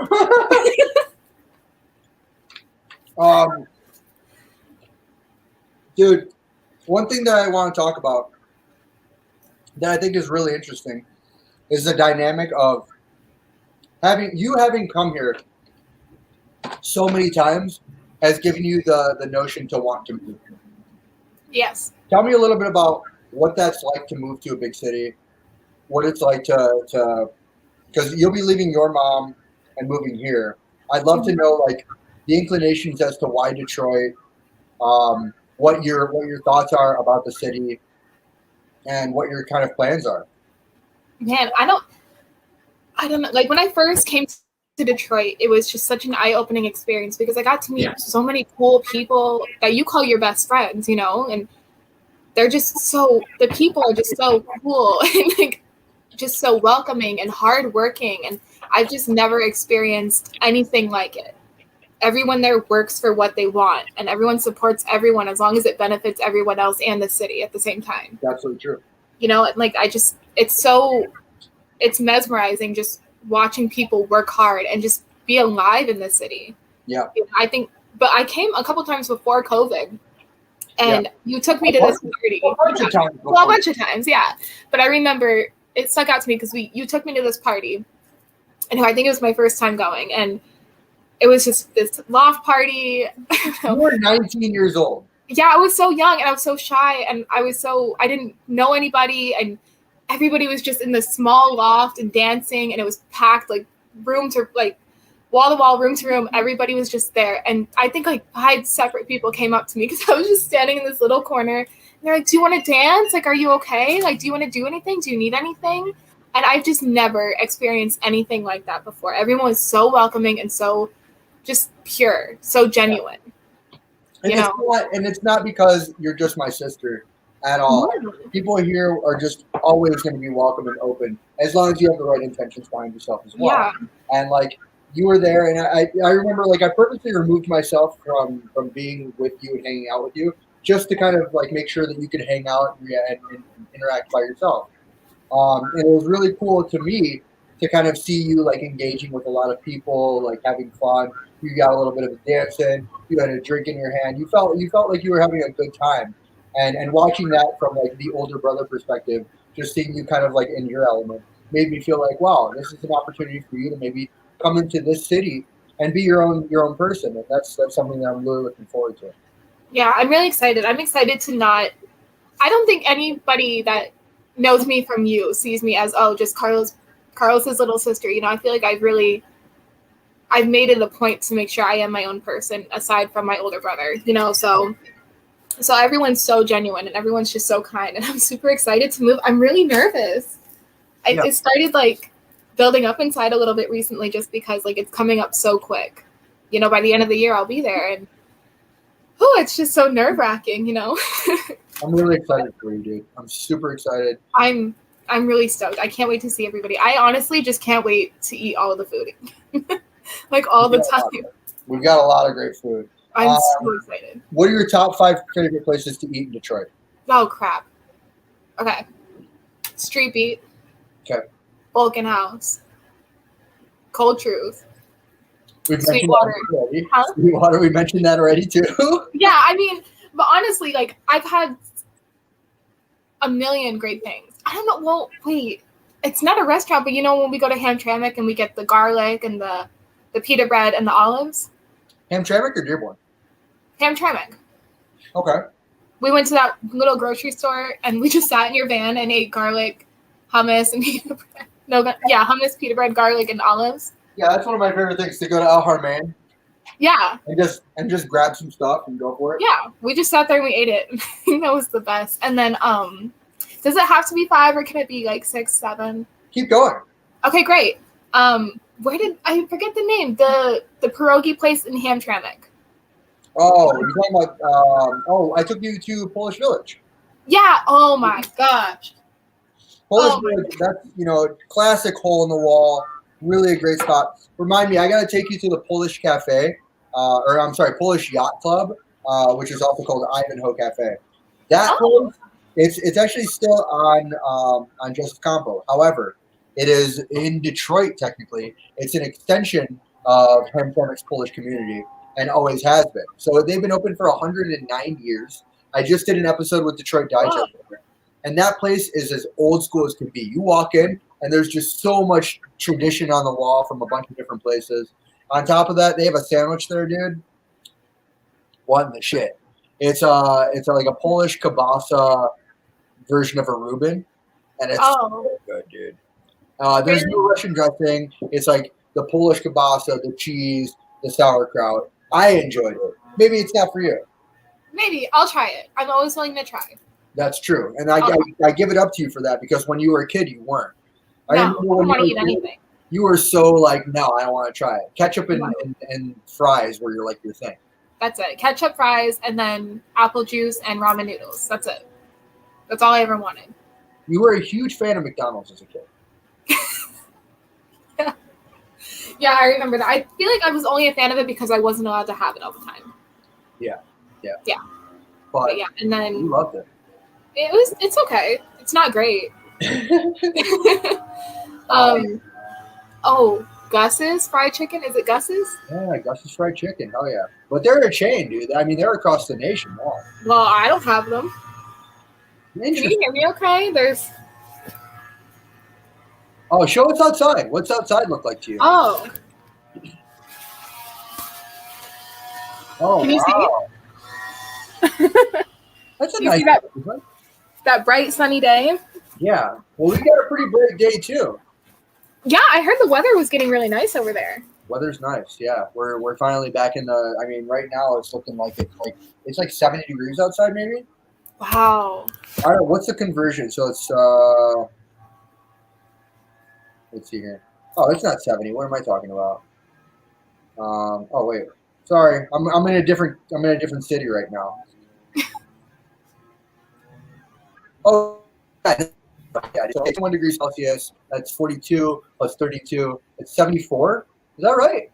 Dude, one thing that I want to talk about that I think is really interesting is the dynamic of having come here so many times has given you the notion to want to move.
Yes.
Tell me a little bit about what that's like to move to a big city, what it's like to because you'll be leaving your mom and moving here. I'd love to know like the inclinations as to why Detroit, what your thoughts are about the city, and what your kind of plans are.
Man, I don't know. Like when I first came to Detroit, it was just such an eye-opening experience because I got to meet so many cool people that you call your best friends, and they're just so, the people are just so cool and like just so welcoming and hardworking. And I've just never experienced anything like it. Everyone there works for what they want, and everyone supports everyone as long as it benefits everyone else and the city at the same time.
That's so true.
You know, like it's mesmerizing just watching people work hard and just be alive in this city.
Yeah.
I think, but I came a couple times before COVID, and you took me to this party.
A bunch of times.
Well, a bunch of times, yeah. But I remember it stuck out to me because you took me to this party, and I think it was my first time going, and it was just this loft party.
You were 19 years old.
Yeah, I was so young and I was so shy, and I didn't know anybody, and everybody was just in this small loft and dancing, and it was packed, like room to like wall to wall, room to room. Everybody was just there, and I think like 5 separate people came up to me because I was just standing in this little corner. And they're like, "Do you want to dance? Like, are you okay? Like, do you want to do anything? Do you need anything?" And I've just never experienced anything like that before. Everyone was so welcoming and so just pure, so genuine.
And it's not because you're just my sister at all. People here are just always going to be welcome and open as long as you have the right intentions behind yourself as well.
Yeah.
And like you were there, and I remember like I purposely removed myself from being with you and hanging out with you just to kind of like make sure that you could hang out and interact by yourself. And it was really cool to me to kind of see you like engaging with a lot of people, like having fun. You got a little bit of a dance in. You had a drink in your hand. You felt like you were having a good time. And watching that from like the older brother perspective, just seeing you kind of like in your element, made me feel like, wow, this is an opportunity for you to maybe come into this city and be your own person. And that's something that I'm really looking forward to.
Yeah, I'm really excited. I'm excited to not. I don't think anybody that knows me from you sees me as just Carlos's little sister. You know, I feel like I've made it a point to make sure I am my own person aside from my older brother, you know, so everyone's so genuine and everyone's just so kind, and I'm super excited to move. I'm really nervous. It started like building up inside a little bit recently just because like it's coming up so quick. You know, by the end of the year I'll be there, and it's just so nerve-wracking, you know.
I'm really excited for you, dude. I'm super excited.
I'm really stoked. I can't wait to see everybody. I honestly just can't wait to eat all of the food. Like all the time.
We've got a lot of great food.
I'm so excited.
What are your top 5 favorite places to eat in Detroit?
Oh, crap. Okay. Street Beat.
Okay.
Vulcan House. Cold Truth.
We've mentioned that already. Huh? Sweetwater, we mentioned that already too.
Yeah, I mean, but honestly, like I've had a million great things. I don't know. Well, wait. It's not a restaurant, but you know when we go to Hamtramck and we get the garlic and the pita bread and the olives?
Hamtramck or Dearborn?
Hamtramck.
Okay.
We went to that little grocery store and we just sat in your van and ate garlic, hummus, and pita bread. Hummus, pita bread, garlic, and olives.
Yeah, that's one of my favorite things, to go to El Harman.
Yeah.
And just grab some stuff and go for it.
Yeah. We just sat there and we ate it. I think that was the best. And then does it have to be 5 or can it be like 6, 7?
Keep going.
Okay, great. Where did I forget the name? The pierogi place in Hamtramck.
Oh, you're talking about I took you to Polish Village.
Yeah, oh my gosh.
Polish Village, that's classic hole in the wall, really a great spot. Remind me, I gotta take you to the Polish Cafe, Polish Yacht Club, which is also called Ivanhoe Cafe. That place, it's actually still on Joseph Campo. However, it is in Detroit, technically. It's an extension of Hamtramck's Polish community and always has been. So they've been open for 109 years. I just did an episode with Detroit Digest. And that place is as old school as can be. You walk in, and there's just so much tradition on the wall from a bunch of different places. On top of that, they have a sandwich there, dude. What in the shit? It's like a Polish kielbasa version of a Reuben. And it's so good, dude. There's no Russian dressing. It's like the Polish kielbasa, the cheese, the sauerkraut. I enjoyed it. Maybe it's not for you.
Maybe. I'll try it. I'm always willing to try.
That's true. And I give it up to you for that, because when you were a kid, you weren't.
I don't want to eat anything.
You were so like, no, I don't want to try it. Ketchup and fries were your thing.
That's it. Ketchup, fries, and then apple juice and ramen noodles. That's it. That's all I ever wanted.
You were a huge fan of McDonald's as a kid.
Yeah, I remember that. I feel like I was only a fan of it because I wasn't allowed to have it all the time.
Yeah.
But yeah, and
you
then
loved it.
it's okay. It's not great. Gus's fried chicken. Is it Gus's?
Yeah, Gus's fried chicken. Hell yeah. But they're a chain, dude. I mean, they're across the nation now.
Well, I don't have them. Can you hear me okay?
Oh, show what's outside. What's outside look like to you?
Oh.
Oh,
Can you
wow. That's a
You
nice
see that bright sunny day?
Yeah. Well, we got a pretty bright day too.
Yeah, I heard the weather was getting really nice over there.
Weather's nice. Yeah, we're finally back in the. I mean, right now it's looking like it's like 70 degrees outside, maybe.
Wow.
I don't know. What's the conversion? So it's let's see here. Oh, it's not 70. What am I talking about? Oh wait. Sorry, I'm in a different city right now. Oh, yeah. So 1 degree Celsius. That's 42 plus 32. It's 74. Is that right?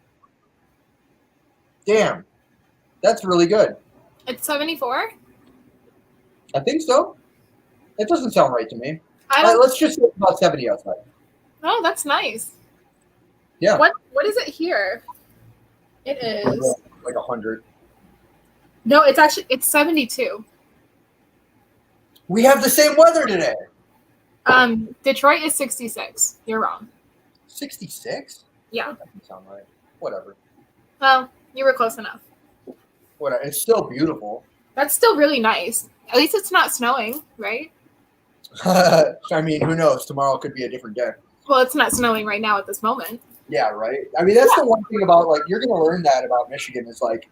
Damn, that's really good.
It's 74?
I think so. It doesn't sound right to me. Let's just say about 70 outside.
Oh, that's nice.
Yeah.
What is it here? It is
like 100.
No, it's 72.
We have the same weather today.
Detroit is 66. You're wrong.
66?
Yeah.
That doesn't sound right. Whatever.
Well, you were close enough.
Whatever. It's still beautiful.
That's still really nice. At least it's not snowing, right?
I mean, who knows? Tomorrow could be a different day.
Well, it's not snowing right now at this moment.
Yeah, right? I mean, that's the one thing about, like, you're going to learn that about Michigan is, like,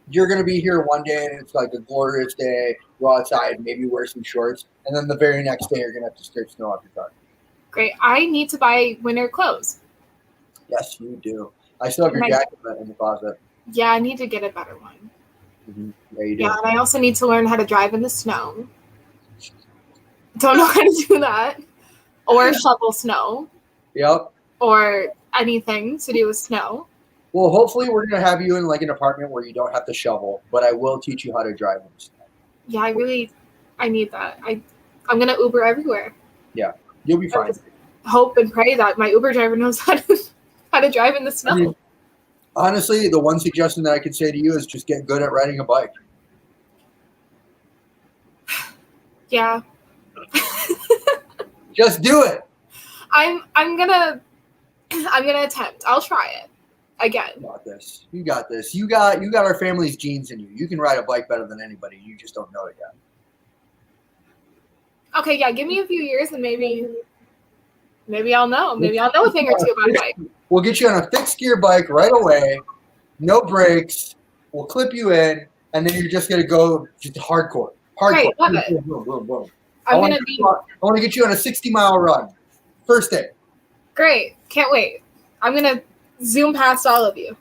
you're going to be here one day and it's like a glorious day, go outside, maybe wear some shorts, and then the very next day you're going to have to scrape snow off your car.
Great. I need to buy winter clothes.
Yes, you do. I still have your jacket in the closet.
Yeah, I need to get a better one.
Mm-hmm. Yeah, you do.
Yeah, and I also need to learn how to drive in the snow. Don't know how to do that. Or shovel snow.
Yep.
Or anything to do with snow.
Well, hopefully we're going to have you in like an apartment where you don't have to shovel, but I will teach you how to drive in the snow.
Yeah, I need that. I'm going to Uber everywhere.
Yeah, you'll be fine.
Hope and pray that my Uber driver knows how to drive in the snow.
I mean, honestly, the one suggestion that I could say to you is just get good at riding a bike.
Yeah.
Just do it.
I'm gonna attempt. I'll try it again.
You got this. You got this. You got our family's genes in you. You can ride a bike better than anybody. You just don't know it yet.
Okay, yeah. Give me a few years and maybe I'll know. Maybe I'll know a thing or two about a bike.
We'll get you on a fixed gear bike right away. No brakes. We'll clip you in, and then you're just gonna go just hardcore.
Great, love it.
Boom, boom, boom.
I
want to get you on a 60-mile run. First day.
Great. Can't wait. I'm going to zoom past all of you.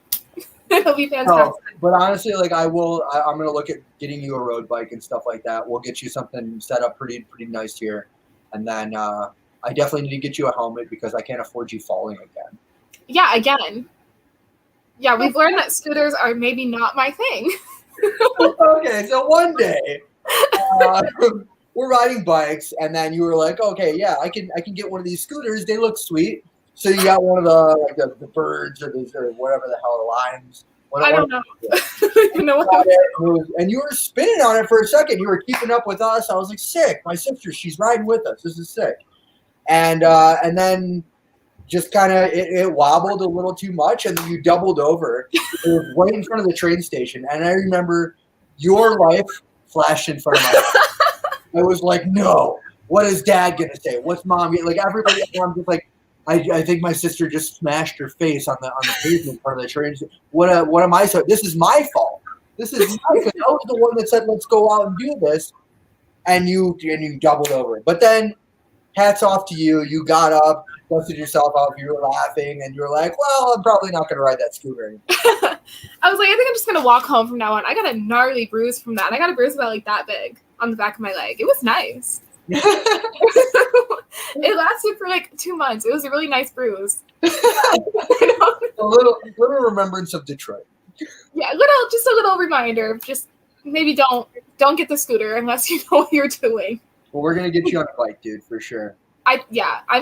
It'll be fantastic.
No, but honestly, like I'm going to look at getting you a road bike and stuff like that. We'll get you something set up pretty nice here. And then I definitely need to get you a helmet because I can't afford you falling again.
Yeah, again. Yeah, we've learned that scooters are maybe not my thing.
Okay, so one day we're riding bikes, and then you were like, "Okay, yeah, I can get one of these scooters. They look sweet." So you got one of the birds or whatever the hell, the limes.
I don't know. I don't know what
and you were spinning on it for a second. You were keeping up with us. I was like, "Sick! My sister, she's riding with us. This is sick." And then just kind of it wobbled a little too much, and then you doubled over. It was right in front of the train station, and I remember your life flashed in front of my eyes. I was like, no, what is dad going to say? What's mom? Like everybody, I'm just like, I think my sister just smashed her face on the pavement in front of the train. What am I? So this is my fault. This is my fault. I was the one that said, let's go out and do this. And you doubled over. But then hats off to you. You got up, dusted yourself off. You were laughing and you were like, well, I'm probably not going to ride that scooter anymore.
I was like, I think I'm just going to walk home from now on. I got a gnarly bruise from that. I got a bruise about like that big. on the back of my leg. It was nice. It lasted for like 2 months. It was a really nice bruise.
A little remembrance of Detroit.
Yeah, just a little reminder. Just maybe don't get the scooter unless you know what you're doing.
Well, we're gonna get you on a bike, dude, for sure.
I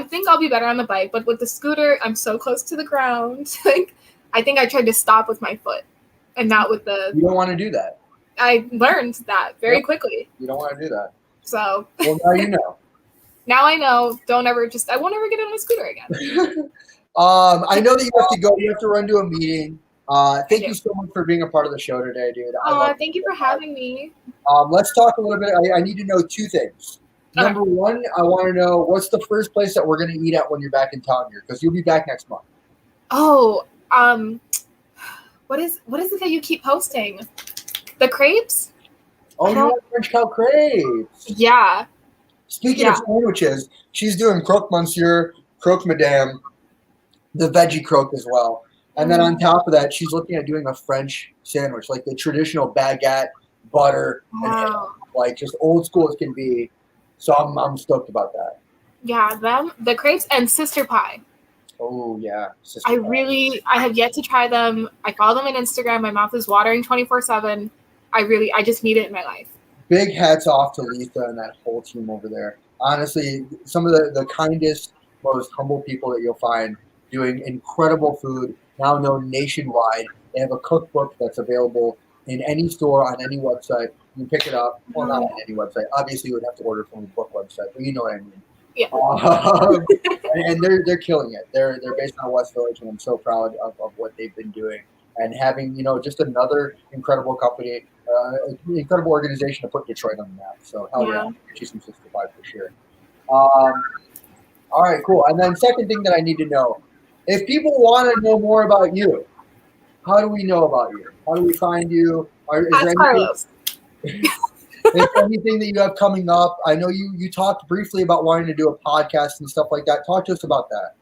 think I'll be better on the bike, but with the scooter, I'm so close to the ground. Like, I think I tried to stop with my foot, and not with the.
You don't want to do that.
I learned that very quickly.
You don't want to do that.
So.
Well, now you know.
Now I know. I won't ever get on a scooter again.
I know that you have to go. You have to run to a meeting. Thank you so much for being a part of the show today, dude.
Thank you for having me.
Let's talk a little bit. I need to know 2 things. Number one, I want to know what's the first place that we're going to eat at when you're back in town here, because you'll be back next month.
Oh, what is it that you keep posting? The crepes?
Oh, you want French cow crepes?
Yeah.
Speaking of sandwiches, she's doing croque monsieur, croque madame, the veggie croque as well. And then on top of that, she's looking at doing a French sandwich, like the traditional baguette, butter, and ham, like just old school as can be. So I'm stoked about that.
Yeah, the crepes and sister pie.
Oh yeah,
I have yet to try them. I follow them on Instagram. My mouth is watering 24/7. I just need it in my life.
Big hats off to Lisa and that whole team over there. Honestly, some of the kindest, most humble people that you'll find doing incredible food, now known nationwide. They have a cookbook that's available in any store, on any website. You can pick it up. Well, not on any website. Obviously, you would have to order from the book website, but you know what I mean.
Yeah.
And they're killing it. They're based on West Village, and I'm so proud of what they've been doing. And having, just another incredible company, incredible organization to put Detroit on the map. So, hell yeah, she's some sister pie for sure. All right, cool. And then second thing that I need to know, if people want to know more about you, how do we know about you? How do we find you?
Ask Carlos.
Is there anything that you have coming up? I know you talked briefly about wanting to do a podcast and stuff like that. Talk to us about that.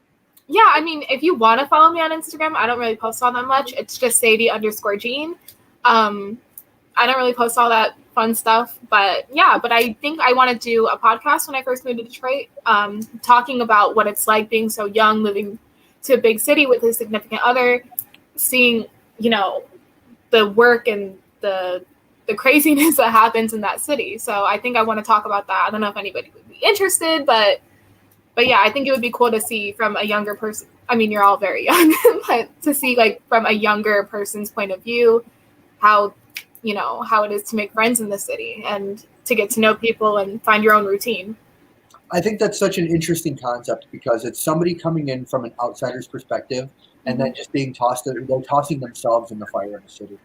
Yeah, I mean, if you want to follow me on Instagram, I don't really post all that much. It's just Sadie_Jean. I don't really post all that fun stuff, but I think I want to do a podcast when I first moved to Detroit, talking about what it's like being so young, moving to a big city with a significant other, seeing, the work and the craziness that happens in that city. So I think I want to talk about that. I don't know if anybody would be interested, but yeah, I think it would be cool to see from a younger person. I mean, you're all very young, but to see like from a younger person's point of view, how it is to make friends in the city and to get to know people and find your own routine.
I think that's such an interesting concept because it's somebody coming in from an outsider's perspective and then just being they're tossing themselves in the fire in the city.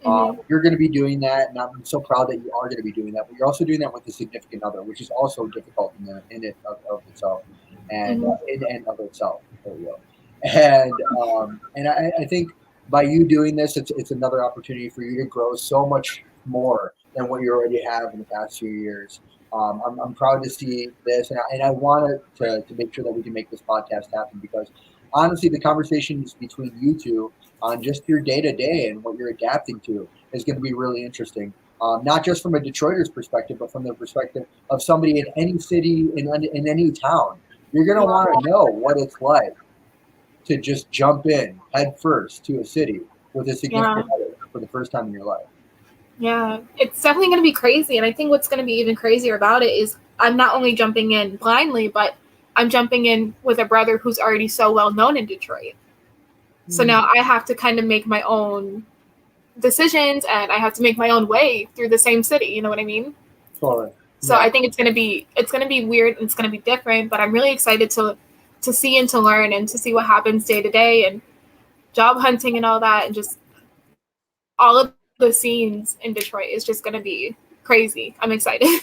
You're going to be doing that, and I'm so proud that you are going to be doing that. But you're also doing that with a significant other, which is also difficult in it of itself, and in and of itself. There we go. And I think by you doing this, it's another opportunity for you to grow so much more than what you already have in the past few years. I'm proud to see this, and I want to make sure that we can make this podcast happen because honestly, the conversations between you two on just your day-to-day and what you're adapting to is going to be really interesting. Not just from a Detroiter's perspective, but from the perspective of somebody in any city, in any town. You're going to want to know what it's like to just jump in head first to a city with a significant other for the first time in your life.
Yeah, it's definitely going to be crazy. And I think what's going to be even crazier about it is I'm not only jumping in blindly, but I'm jumping in with a brother who's already so well known in Detroit. So now I have to kind of make my own decisions and I have to make my own way through the same city. You know what I mean?
Totally.
So I think it's gonna be weird and it's gonna be different, but I'm really excited to see and to learn and to see what happens day to day and job hunting and all that, and just all of the scenes in Detroit is just gonna be crazy. I'm excited.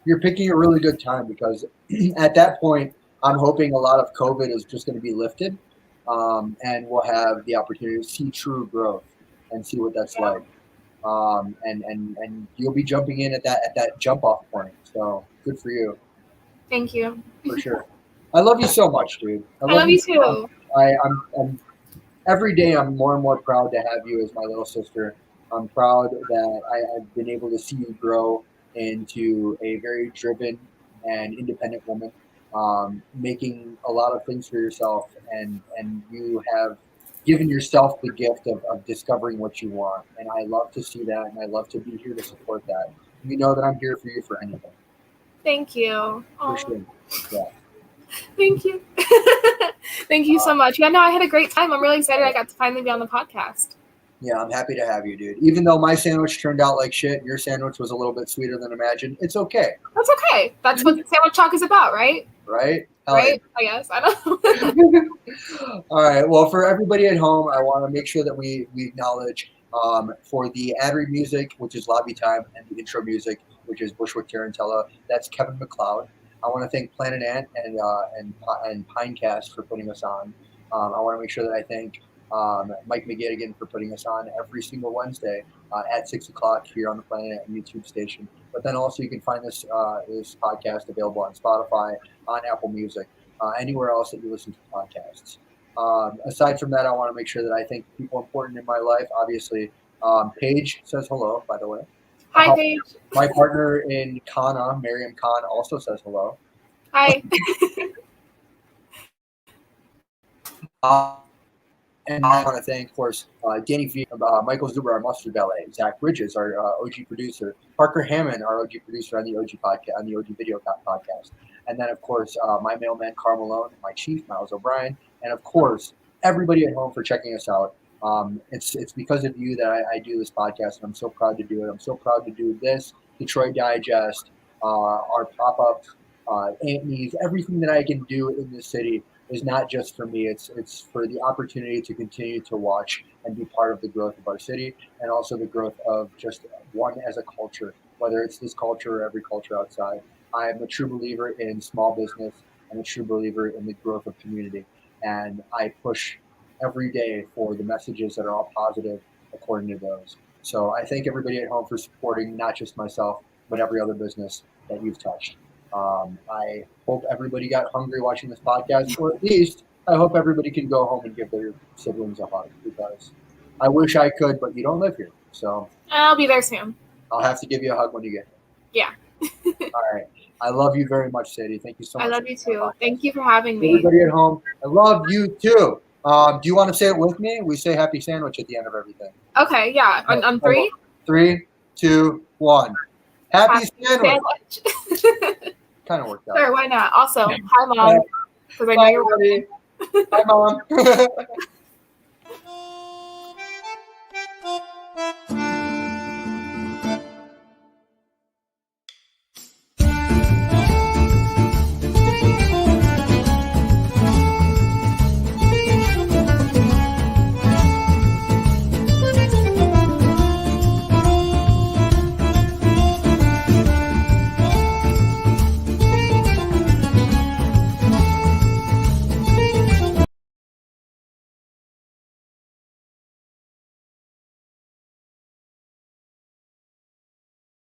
You're picking a really good time because at that point, I'm hoping a lot of COVID is just going to be lifted, and we'll have the opportunity to see true growth and see what that's like. And you'll be jumping in at that jump off point. So good for you.
Thank you.
For sure. I love you so much, dude.
I love you too.
I'm every day I'm more and more proud to have you as my little sister. I'm proud that I've been able to see you grow
into a very driven and independent woman, making a lot of things for yourself, and you have given yourself the gift of discovering what you want. And I love to see that, and I love to be here to support that. You know that I'm here for you for anything.
Thank you.
For sure. Yeah.
Thank you. Thank you so much. Yeah, no, I had a great time. I'm really excited I got to finally be on the podcast.
Yeah, I'm happy to have you, dude. Even though my sandwich turned out like shit, your sandwich was a little bit sweeter than imagined. It's okay.
That's okay. That's what sandwich talk is about, right?
Right?
Right? I guess. I don't know.
All right. Well, for everybody at home, I want to make sure that we acknowledge for the ad read music, which is Lobby Time, and the intro music, which is Bushwick Tarantella. That's Kevin McLeod. I want to thank Planet Ant and Pinecast for putting us on. I want to make sure that I thank Mike McGettigan for putting us on every single Wednesday at 6 o'clock here on the Planet Ant YouTube station. But then also you can find this podcast available on Spotify, on Apple Music, anywhere else that you listen to podcasts. Aside from that, I want to make sure that I thank people important in my life. Obviously, Paige says hello, by the way.
Hi, Paige.
My partner in Kana, Miriam Khan, also says hello.
Hi.
And I want to thank, of course, Danny V, Michael Zuber, our mustard ballet, Zach Bridges, our OG producer, Parker Hammond, our OG producer on the OG podcast, on the OG video podcast, and then of course my mailman Carl Malone, my chief Miles O'Brien, and of course everybody at home for checking us out. It's because of you that I do this podcast, and I'm so proud to do it. I'm so proud to do this, Detroit Digest, our pop-up, Antony's, everything that I can do in this city is not just for me. It's for the opportunity to continue to watch and be part of the growth of our city, and also the growth of just one as a culture, whether it's this culture or every culture outside. I am a true believer in small business and a true believer in the growth of community. And I push every day for the messages that are all positive according to those. So I thank everybody at home for supporting not just myself, but every other business that you've touched. I hope everybody got hungry watching this podcast, or at least I hope everybody can go home and give their siblings a hug, because I wish I could, but you don't live here. So
I'll be there soon.
I'll have to give you a hug when you get here.
Yeah.
All right. I love you very much, Sadie. Thank you so much.
I love you too. Thank you for having me.
Everybody at home, I love you too. Do you want to say it with me? We say happy sandwich at the end of everything.
Okay, yeah. On 3?
3, 2, 1. Happy sandwich. Kind of worked out.
Sure, why not? Also, hi, Mom. Because I know you're
Bye, Mom.